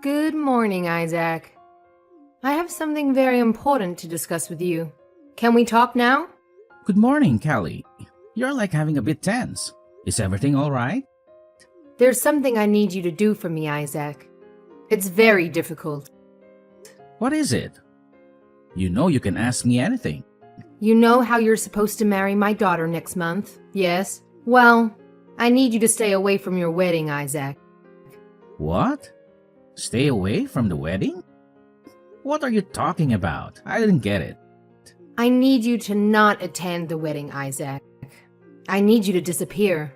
Good morning, Isaac. I have something very important to discuss with you. Can we talk now? Good morning, Kelly. You're like having a bit tense. Is everything all right? There's something I need you to do for me, Isaac. It's very difficult. What is it? You know you can ask me anything. You know how you're supposed to marry my daughter next month, yes? Well, I need you to stay away from your wedding, Isaac. What? Stay away from the wedding? What are you talking about? I didn't get it. I need you to not attend the wedding, Isaac. I need you to disappear.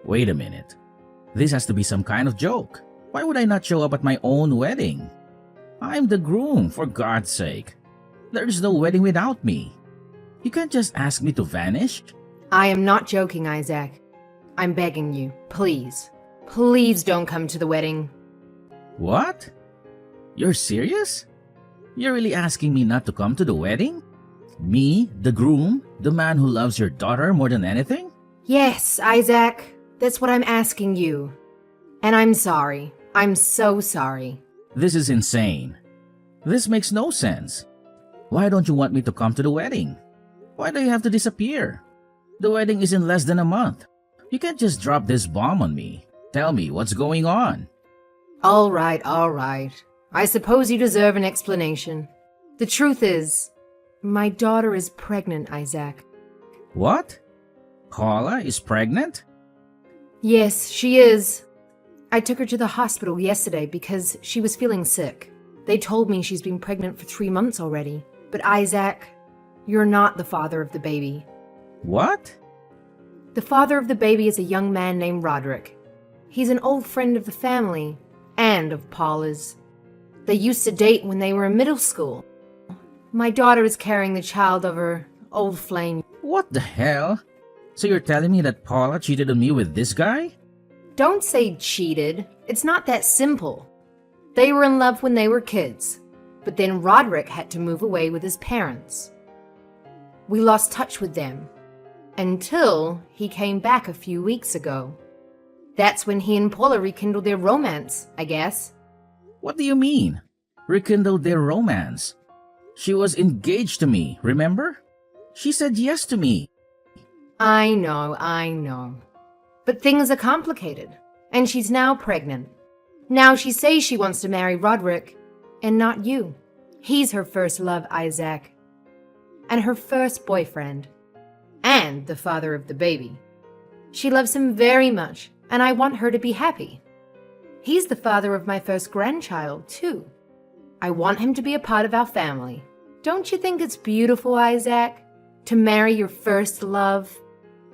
Wait a minute. This has to be some kind of joke. Why would I not show up at my own wedding? I'm the groom, for God's sake. There's no wedding without me. You can't just ask me to vanish. I am not joking, Isaac. I'm begging you, please. Please don't come to the wedding. What? You're serious? You're really asking me not to come to the wedding? Me, the groom, the man who loves your daughter more than anything? Yes, Isaac. That's what I'm asking you. And I'm sorry. I'm so sorry. This is insane. This makes no sense. Why don't you want me to come to the wedding? Why do you have to disappear? The wedding is in less than a month. You can't just drop this bomb on me. Tell me what's going on. All right. I suppose you deserve an explanation. The truth is, my daughter is pregnant, Isaac. What? Paula is pregnant? Yes, she is. I took her to the hospital yesterday because she was feeling sick. They told me she's been pregnant for 3 months already. But Isaac, you're not the father of the baby. What? The father of the baby is a young man named Roderick. He's an old friend of the family and of Paula's. They used to date when they were in middle school. My daughter is carrying the child of her old flame. What the hell? So you're telling me that Paula cheated on me with this guy? Don't say cheated. It's not that simple. They were in love when they were kids, but then Roderick had to move away with his parents. We lost touch with them until he came back a few weeks ago. That's when he and Paula rekindled their romance, I guess. What do you mean? Rekindled their romance? She was engaged to me, remember? She said yes to me. I know. But things are complicated, and she's now pregnant. Now she says she wants to marry Roderick, and not you. He's her first love, Isaac. And her first boyfriend. And the father of the baby. She loves him very much, and I want her to be happy. He's the father of my first grandchild, too. I want him to be a part of our family. Don't you think it's beautiful, Isaac? To marry your first love?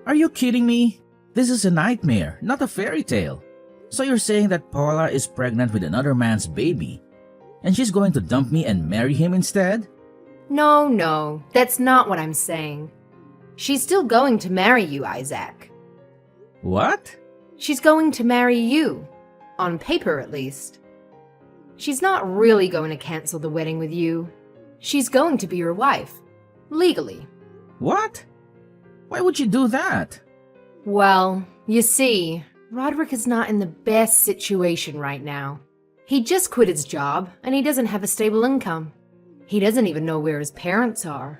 Are you kidding me? This is a nightmare, not a fairy tale. So you're saying that Paula is pregnant with another man's baby, and she's going to dump me and marry him instead? No, that's not what I'm saying. She's still going to marry you, Isaac. What? She's going to marry you. On paper, at least. She's not really going to cancel the wedding with you. She's going to be your wife. Legally. What? Why would you do that? Well, you see, Roderick is not in the best situation right now. He just quit his job, and he doesn't have a stable income. He doesn't even know where his parents are.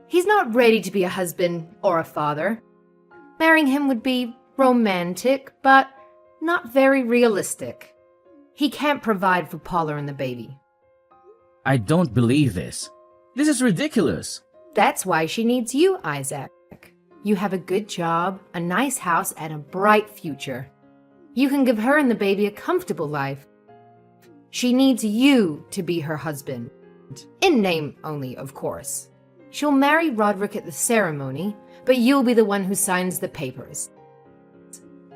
He's not ready to be a husband or a father. Marrying him would be romantic, but not very realistic. He can't provide for Paula and the baby. I don't believe this. This is ridiculous. That's why she needs you, Isaac. You have a good job, a nice house, and a bright future. You can give her and the baby a comfortable life. She needs you to be her husband. In name only, of course. She'll marry Roderick at the ceremony, but you'll be the one who signs the papers.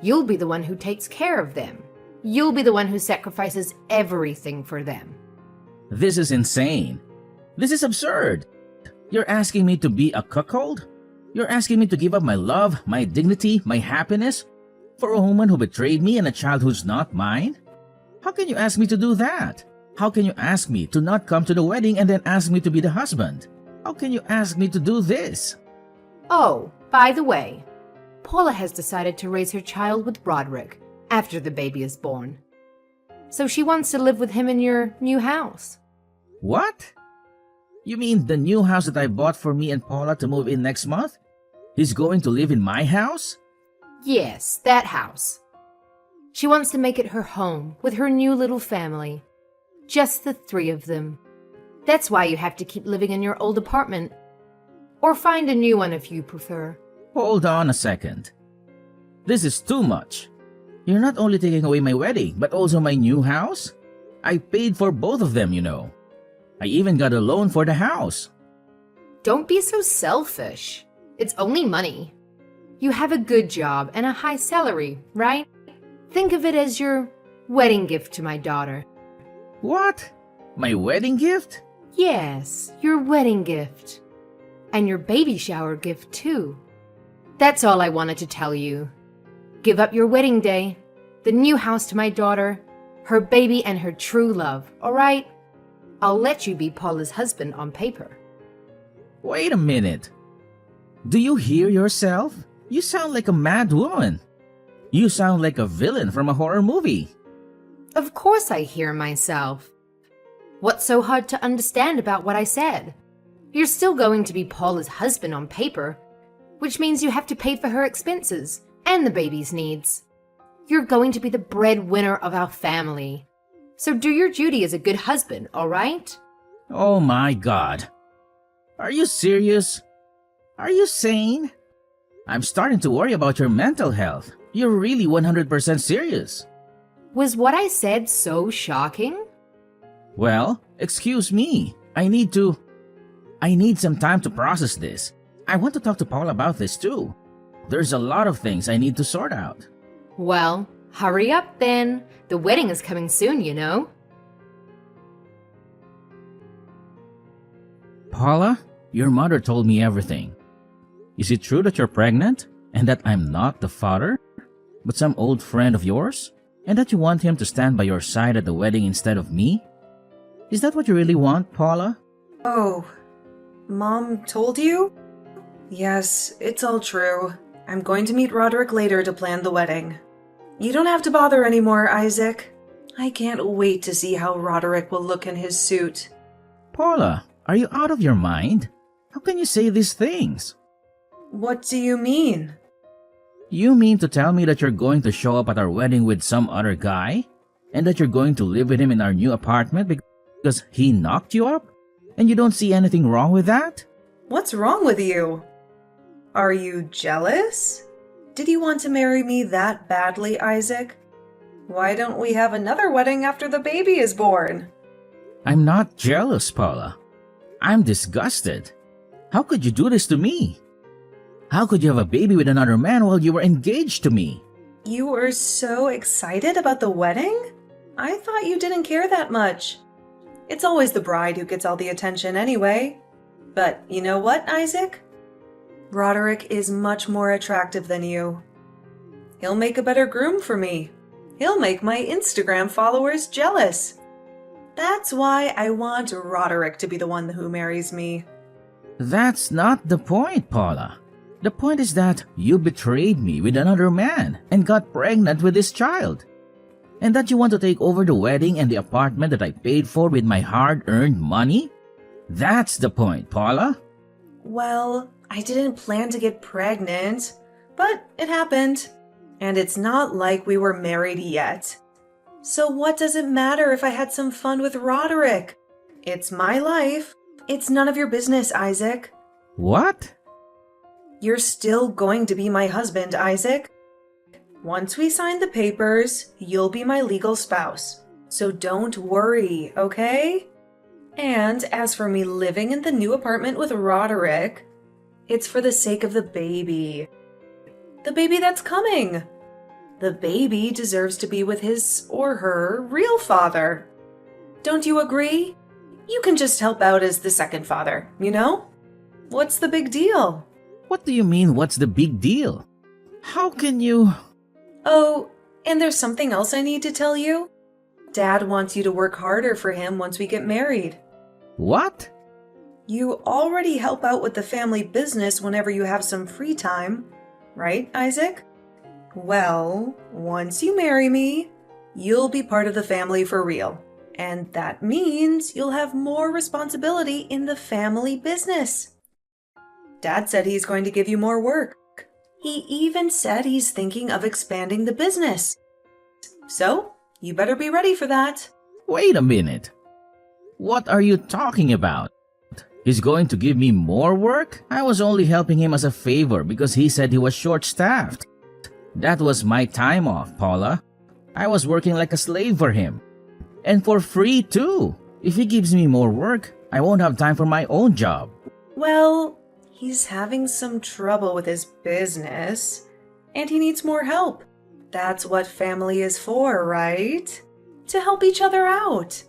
You'll be the one who takes care of them. You'll be the one who sacrifices everything for them. This is insane. This is absurd. You're asking me to be a cuckold? You're asking me to give up my love, my dignity, my happiness for a woman who betrayed me and a child who's not mine? How can you ask me to do that? How can you ask me to not come to the wedding and then ask me to be the husband? How can you ask me to do this? Oh, by the way, Paula has decided to raise her child with Roderick after the baby is born. So she wants to live with him in your new house. What? You mean the new house that I bought for me and Paula to move in next month? He's going to live in my house? Yes, that house. She wants to make it her home with her new little family. Just the three of them. That's why you have to keep living in your old apartment. Or find a new one if you prefer. Hold on a second. This is too much. You're not only taking away my wedding, but also my new house? I paid for both of them, you know. I even got a loan for the house. Don't be so selfish. It's only money. You have a good job and a high salary, right? Think of it as your wedding gift to my daughter. What? My wedding gift? Yes, your wedding gift. And your baby shower gift, too. That's all I wanted to tell you. Give up your wedding day, the new house to my daughter, her baby and her true love, all right? I'll let you be Paula's husband on paper. Wait a minute. Do you hear yourself? You sound like a mad woman. You sound like a villain from a horror movie. Of course I hear myself. What's so hard to understand about what I said? You're still going to be Paula's husband on paper, which means you have to pay for her expenses and the baby's needs. You're going to be the breadwinner of our family. So do your duty as a good husband, all right? Oh my God. Are you serious? Are you sane? I'm starting to worry about your mental health. You're really 100% serious. Was what I said so shocking? Well, excuse me. I need some time to process this. I want to talk to Paul about this too. There's a lot of things I need to sort out. Well, hurry up then. The wedding is coming soon, you know. Paula, your mother told me everything. Is it true that you're pregnant and that I'm not the father, but some old friend of yours? And that you want him to stand by your side at the wedding instead of me? Is that what you really want, Paula? Oh, Mom told you? Yes, it's all true. I'm going to meet Roderick later to plan the wedding. You don't have to bother anymore, Isaac. I can't wait to see how Roderick will look in his suit. Paula, are you out of your mind? How can you say these things? What do you mean? You mean to tell me that you're going to show up at our wedding with some other guy? And that you're going to live with him in our new apartment because he knocked you up? And you don't see anything wrong with that? What's wrong with you? Are you jealous? Did you want to marry me that badly, Isaac? Why don't we have another wedding after the baby is born? I'm not jealous, Paula. I'm disgusted. How could you do this to me? How could you have a baby with another man while you were engaged to me? You were so excited about the wedding? I thought you didn't care that much. It's always the bride who gets all the attention anyway. But you know what, Isaac? Roderick is much more attractive than you. He'll make a better groom for me. He'll make my Instagram followers jealous. That's why I want Roderick to be the one who marries me. That's not the point, Paula. The point is that you betrayed me with another man and got pregnant with this child. And that you want to take over the wedding and the apartment that I paid for with my hard-earned money? That's the point, Paula. Well, I didn't plan to get pregnant, but it happened. And it's not like we were married yet. So what does it matter if I had some fun with Roderick? It's my life. It's none of your business, Isaac. What? You're still going to be my husband, Isaac. Once we sign the papers, you'll be my legal spouse. So don't worry, okay? And as for me living in the new apartment with Roderick, it's for the sake of the baby. The baby that's coming. The baby deserves to be with his or her real father. Don't you agree? You can just help out as the second father, you know? What's the big deal? What do you mean, what's the big deal? How can you... Oh, and there's something else I need to tell you. Dad wants you to work harder for him once we get married. What? You already help out with the family business whenever you have some free time, right, Isaac? Well, once you marry me, you'll be part of the family for real. And that means you'll have more responsibility in the family business. Dad said he's going to give you more work. He even said he's thinking of expanding the business. So, you better be ready for that. Wait a minute. What are you talking about? He's going to give me more work? I was only helping him as a favor because he said he was short-staffed. That was my time off, Paula. I was working like a slave for him. And for free too. If he gives me more work, I won't have time for my own job. Well, he's having some trouble with his business, and he needs more help. That's what family is for, right? To help each other out.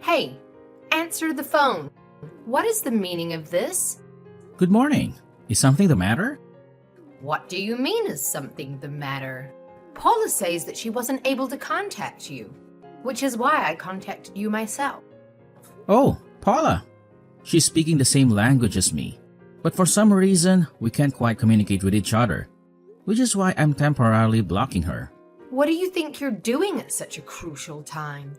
Hey, answer the phone. What is the meaning of this? Good morning. Is something the matter? What do you mean is something the matter? Paula says that she wasn't able to contact you, which is why I contacted you myself. Oh, Paula. She's speaking the same language as me. But for some reason, we can't quite communicate with each other, which is why I'm temporarily blocking her. What do you think you're doing at such a crucial time?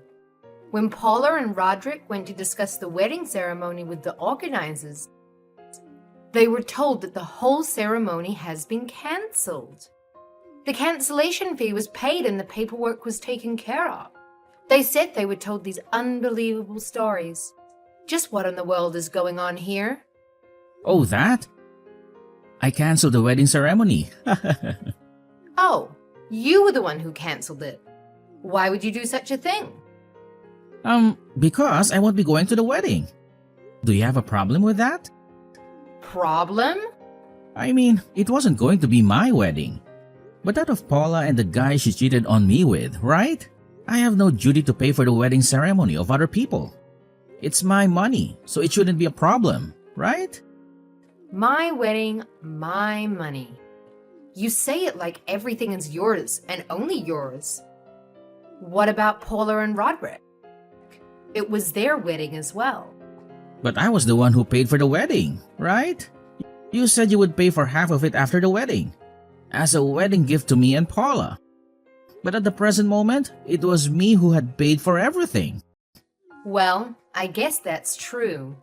When Paula and Roderick went to discuss the wedding ceremony with the organizers, they were told that the whole ceremony has been cancelled. The cancellation fee was paid and the paperwork was taken care of. They said they were told these unbelievable stories. Just what in the world is going on here? Oh, that? I canceled the wedding ceremony. Oh, you were the one who cancelled it. Why would you do such a thing? Because I won't be going to the wedding. Do you have a problem with that? Problem? I mean, it wasn't going to be my wedding, but that of Paula and the guy she cheated on me with, right? I have no duty to pay for the wedding ceremony of other people. It's my money, so it shouldn't be a problem, right? My wedding, my money. You say it like everything is yours and only yours. What about Paula and Roderick? It was their wedding as well. But I was the one who paid for the wedding, right? You said you would pay for half of it after the wedding, as a wedding gift to me and Paula. But at the present moment, it was me who had paid for everything. Well, I guess that's true.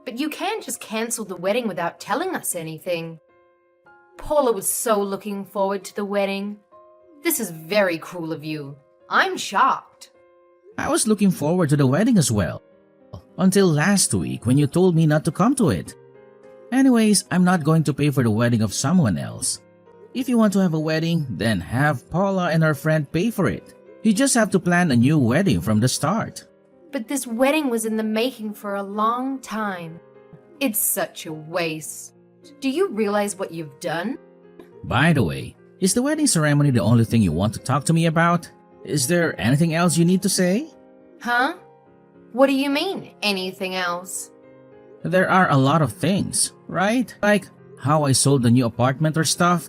But you can't just cancel the wedding without telling us anything. Paula was so looking forward to the wedding. This is very cruel of you. I'm shocked. I was looking forward to the wedding as well, until last week when you told me not to come to it. Anyways, I'm not going to pay for the wedding of someone else. If you want to have a wedding, then have Paula and her friend pay for it. You just have to plan a new wedding from the start. But this wedding was in the making for a long time. It's such a waste. Do you realize what you've done? By the way, is the wedding ceremony the only thing you want to talk to me about? Is there anything else you need to say? Huh? What do you mean, anything else? There are a lot of things, right? Like how I sold the new apartment or stuff.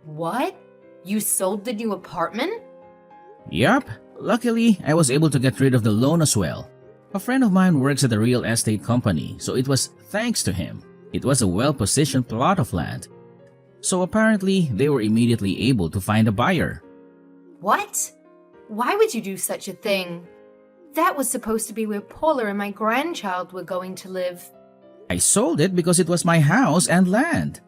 What? You sold the new apartment? Yup. Luckily, I was able to get rid of the loan as well. A friend of mine works at a real estate company, so it was thanks to him. It was a well-positioned plot of land. So apparently, they were immediately able to find a buyer. What? Why would you do such a thing? That was supposed to be where Paula and my grandchild were going to live. I sold it because it was my house and land.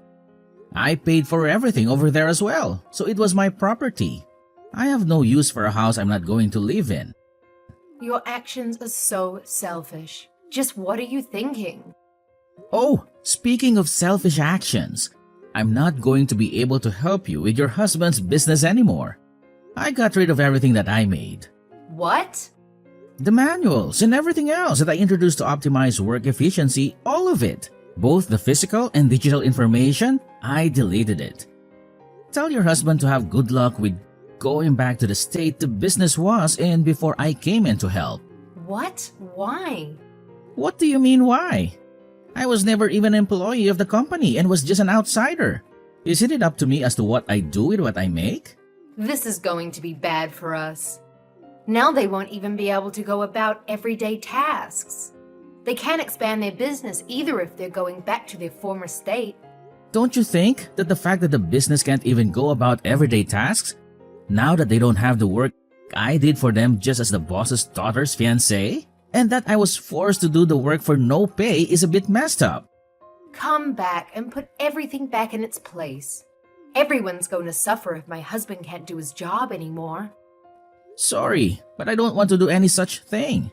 I paid for everything over there as well, so it was my property. I have no use for a house I'm not going to live in. Your actions are so selfish. Just what are you thinking? Oh, speaking of selfish actions, I'm not going to be able to help you with your husband's business anymore. I got rid of everything that I made. What? The manuals and everything else that I introduced to optimize work efficiency, all of it. Both the physical and digital information, I deleted it. Tell your husband to have good luck with going back to the state the business was in before I came in to help. What? Why? What do you mean why? I was never even an employee of the company and was just an outsider. Isn't it up to me as to what I do with what I make? This is going to be bad for us. Now they won't even be able to go about everyday tasks. They can't expand their business either if they're going back to their former state. Don't you think that the fact that the business can't even go about everyday tasks, now that they don't have the work I did for them just as the boss's daughter's fiancé, and that I was forced to do the work for no pay is a bit messed up? Come back and put everything back in its place. Everyone's going to suffer if my husband can't do his job anymore. Sorry, but I don't want to do any such thing.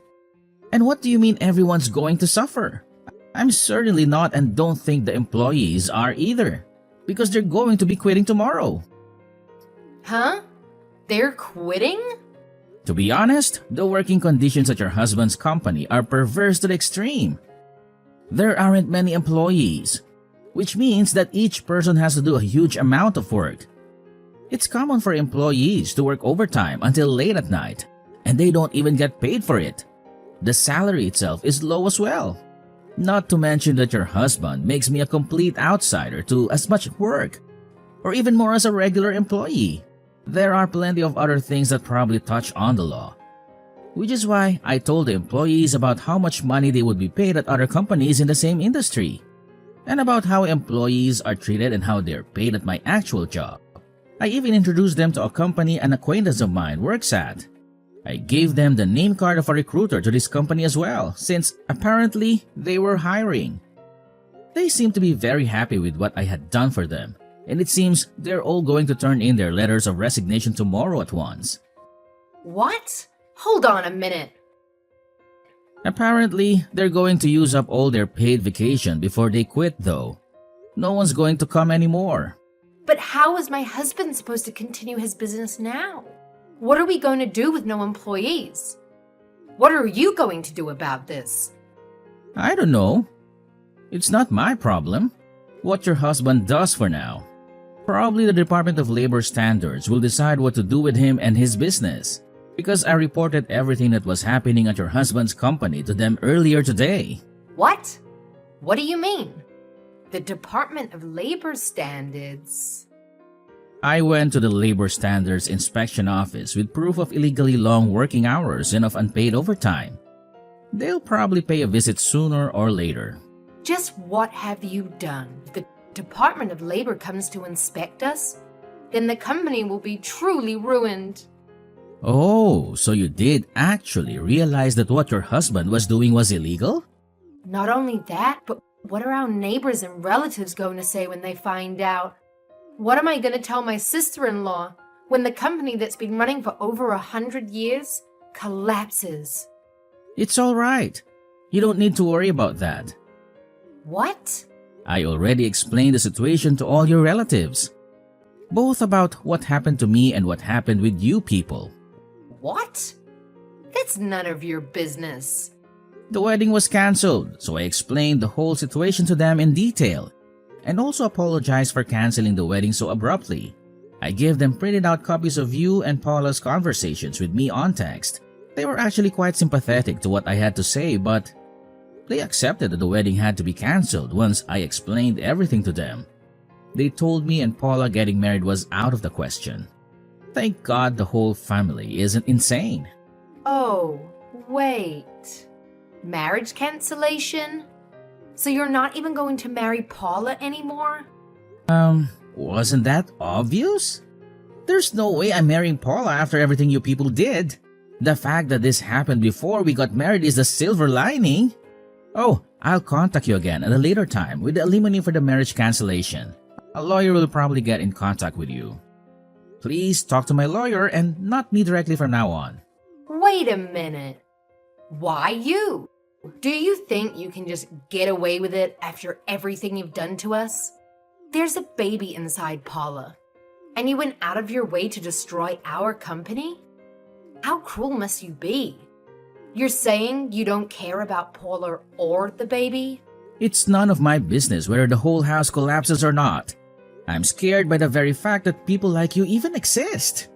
And what do you mean everyone's going to suffer? I'm certainly not, and don't think the employees are either, because they're going to be quitting tomorrow. Huh? They're quitting? To be honest, the working conditions at your husband's company are perverse to the extreme. There aren't many employees, which means that each person has to do a huge amount of work. It's common for employees to work overtime until late at night, and they don't even get paid for it. The salary itself is low as well. Not to mention that your husband makes me a complete outsider to as much work, or even more as a regular employee. There are plenty of other things that probably touch on the law, which is why I told the employees about how much money they would be paid at other companies in the same industry, and about how employees are treated and how they're paid at my actual job. I even introduced them to a company an acquaintance of mine works at. I gave them the name card of a recruiter to this company as well, since apparently they were hiring. They seemed to be very happy with what I had done for them, and it seems they're all going to turn in their letters of resignation tomorrow at once. What? Hold on a minute. Apparently, they're going to use up all their paid vacation before they quit though. No one's going to come anymore. But how is my husband supposed to continue his business now? What are we going to do with no employees? What are you going to do about this? I don't know. It's not my problem. What your husband does for now. Probably the Department of Labor Standards will decide what to do with him and his business, because I reported everything that was happening at your husband's company to them earlier today. What? What do you mean? The Department of Labor Standards. I went to the Labor Standards Inspection Office with proof of illegally long working hours and of unpaid overtime. They'll probably pay a visit sooner or later. Just what have you done? If the Department of Labor comes to inspect us, then the company will be truly ruined. Oh, so you did actually realize that what your husband was doing was illegal? Not only that, but what are our neighbors and relatives going to say when they find out? What am I going to tell my sister-in-law when the company that's been running for over 100 years collapses? It's all right. You don't need to worry about that. What? I already explained the situation to all your relatives. Both about what happened to me and what happened with you people. What? That's none of your business. The wedding was cancelled, so I explained the whole situation to them in detail, and also apologized for canceling the wedding so abruptly. I gave them printed out copies of you and Paula's conversations with me on text. They were actually quite sympathetic to what I had to say, but they accepted that the wedding had to be cancelled once I explained everything to them. They told me and Paula getting married was out of the question. Thank God the whole family isn't insane. Oh, wait. Marriage cancellation? So you're not even going to marry Paula anymore? Wasn't that obvious? There's no way I'm marrying Paula after everything you people did. The fact that this happened before we got married is the silver lining. Oh, I'll contact you again at a later time with the alimony for the marriage cancellation. A lawyer will probably get in contact with you. Please talk to my lawyer and not me directly from now on. Wait a minute. Why you? Do you think you can just get away with it after everything you've done to us? There's a baby inside Paula, and you went out of your way to destroy our company? How cruel must you be? You're saying you don't care about Paula or the baby? It's none of my business whether the whole house collapses or not. I'm scared by the very fact that people like you even exist.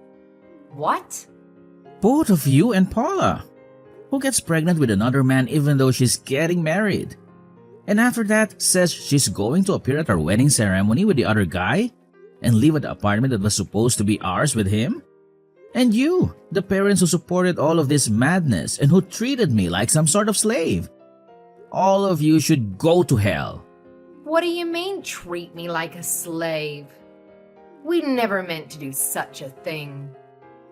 What? Both of you and Paula, who gets pregnant with another man even though she's getting married. And after that says she's going to appear at our wedding ceremony with the other guy and live at the apartment that was supposed to be ours with him. And you, the parents who supported all of this madness and who treated me like some sort of slave. All of you should go to hell. What do you mean, treat me like a slave? We never meant to do such a thing.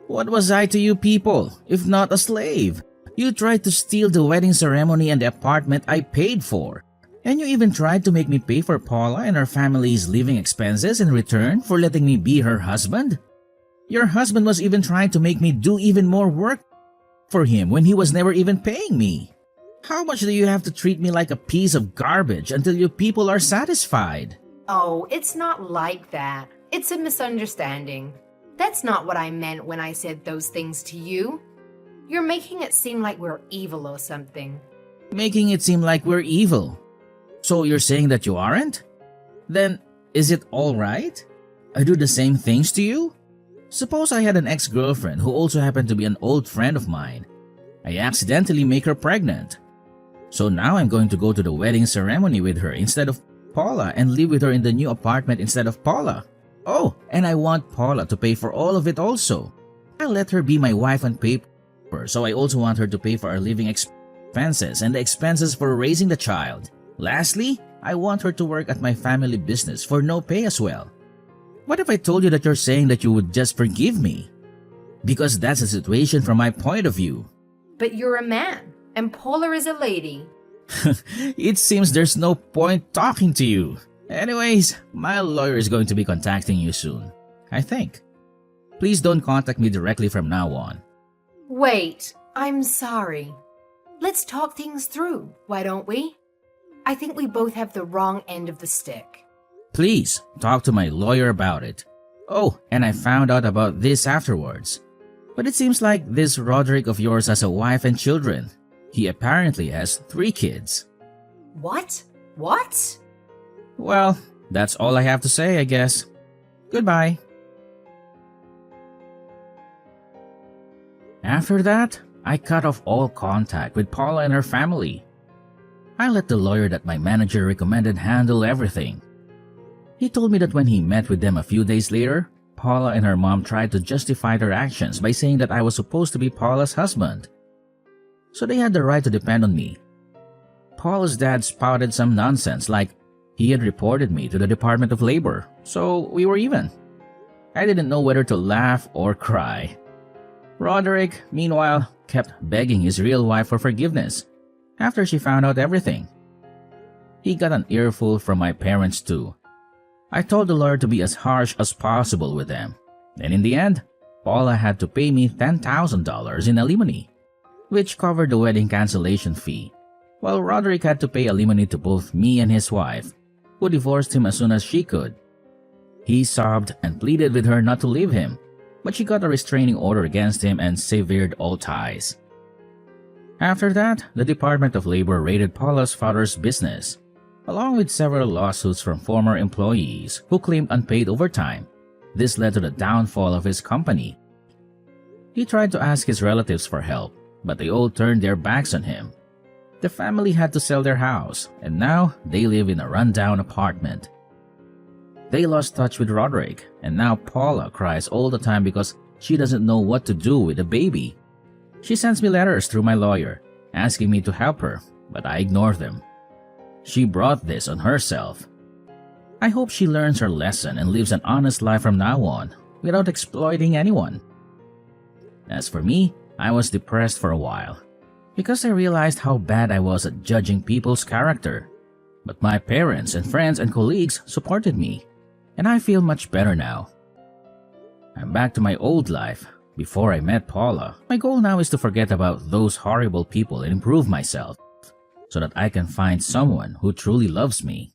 What was I to you people, if not a slave? You tried to steal the wedding ceremony and the apartment I paid for. And you even tried to make me pay for Paula and her family's living expenses in return for letting me be her husband? Your husband was even trying to make me do even more work for him when he was never even paying me. How much do you have to treat me like a piece of garbage until you people are satisfied? Oh, it's not like that. It's a misunderstanding. That's not what I meant when I said those things to you. You're making it seem like we're evil or something. Making it seem like we're evil. So you're saying that you aren't? Then, is it alright? I do the same things to you? Suppose I had an ex-girlfriend who also happened to be an old friend of mine. I accidentally make her pregnant. So now I'm going to go to the wedding ceremony with her instead of Paula and live with her in the new apartment instead of Paula. Oh, and I want Paula to pay for all of it also. I'll let her be my wife on paper, so I also want her to pay for our living expenses and the expenses for raising the child. Lastly, I want her to work at my family business for no pay as well. What if I told you that you're saying that you would just forgive me? Because that's the situation from my point of view. But you're a man, and Paula is a lady. It seems there's no point talking to you. Anyways, my lawyer is going to be contacting you soon, I think. Please don't contact me directly from now on. Wait, I'm sorry. Let's talk things through, why don't we? I think we both have the wrong end of the stick. Please, talk to my lawyer about it. Oh, and I found out about this afterwards. But it seems like this Roderick of yours has a wife and children. He apparently has 3 kids. What? What? Well, that's all I have to say, I guess. Goodbye. After that, I cut off all contact with Paula and her family. I let the lawyer that my manager recommended handle everything. He told me that when he met with them a few days later, Paula and her mom tried to justify their actions by saying that I was supposed to be Paula's husband. So they had the right to depend on me. Paula's dad spouted some nonsense like he had reported me to the Department of Labor, so we were even. I didn't know whether to laugh or cry. Roderick, meanwhile, kept begging his real wife for forgiveness after she found out everything. He got an earful from my parents too. I told the lawyer to be as harsh as possible with them, and in the end, Paula had to pay me $10,000 in alimony, which covered the wedding cancellation fee, while Roderick had to pay alimony to both me and his wife, who divorced him as soon as she could. He sobbed and pleaded with her not to leave him, but she got a restraining order against him and severed all ties. After that, the Department of Labor raided Paula's father's business, along with several lawsuits from former employees who claimed unpaid overtime. This led to the downfall of his company. He tried to ask his relatives for help, but they all turned their backs on him. The family had to sell their house, and now they live in a rundown apartment. They lost touch with Roderick, and now Paula cries all the time because she doesn't know what to do with the baby. She sends me letters through my lawyer, asking me to help her, but I ignore them. She brought this on herself. I hope she learns her lesson and lives an honest life from now on, without exploiting anyone. As for me, I was depressed for a while, because I realized how bad I was at judging people's character. But my parents and friends and colleagues supported me, and I feel much better now. I'm back to my old life. Before I met Paula, my goal now is to forget about those horrible people and improve myself, so that I can find someone who truly loves me.